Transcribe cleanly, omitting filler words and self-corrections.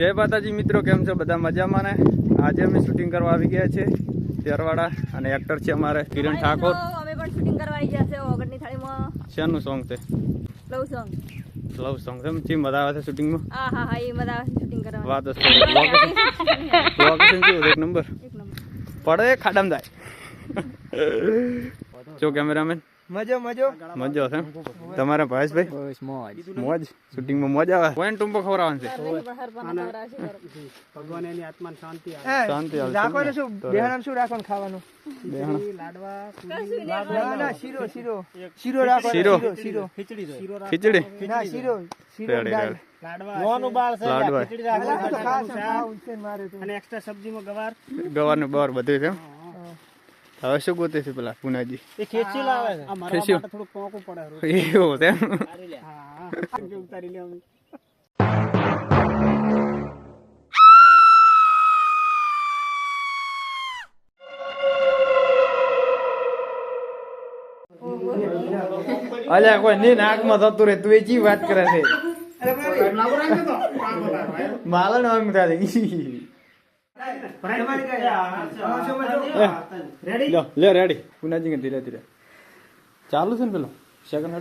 જય માતાજી મિત્રો, કેમ છો બધા? મજામાં ને? આજે અમે શૂટિંગ કરવા આવી ગયા છે તેરવાડા અને એક્ટર છે અમારે કિરણ ઠાકોર. અમે પણ શૂટિંગ કરવા આવી ગયા છે ઓગણની થાળીમાં. શેનું સોંગ છે? Love song. લવ સોંગ છે. ચી મજા આવે છે શૂટિંગમાં? હા એ મજા આવે છે શૂટિંગ કરવામાં. વાત લોકેશન કેવું? એક નંબર પડે ખાડામાં જાય. જો કેમેરામેન મજો મજો છે તમારા ભાઈશભાઈ? મોજ શૂટિંગમાં મોજ આવે. કોઈને ટુંબો ખવડાવવાનું છે? ભગવાન એની આત્માને શાંતિ શાંતિ આવે. રાખવાનું શું? બેહાણામાં શું રાખવાનું ખાવાનું? બેહાણા ના શીરો રાખો. શીરો ખીચડી ના શીરો રેડી રેડી. લાડવા અને એક્સ્ટ્રા સબ્જીમાં ગવાર ને બહાર બધું છે. હવે શું ગોતે છે પેલા પુનાજી? એ ખેંચી લાવે છે. અમારા માટે થોડું પોંકું પડે. એવું છે. હા ઉતારી લે અમે. અલ્યા કોઈ ની નાકમાં થતું રે, તું એ ચી વાત કરે છે? માલા નામ થાય. લે રેડી. પુનાજી ધીરે ધીરે ચાલુ છે ને પેલો સેકન્ડ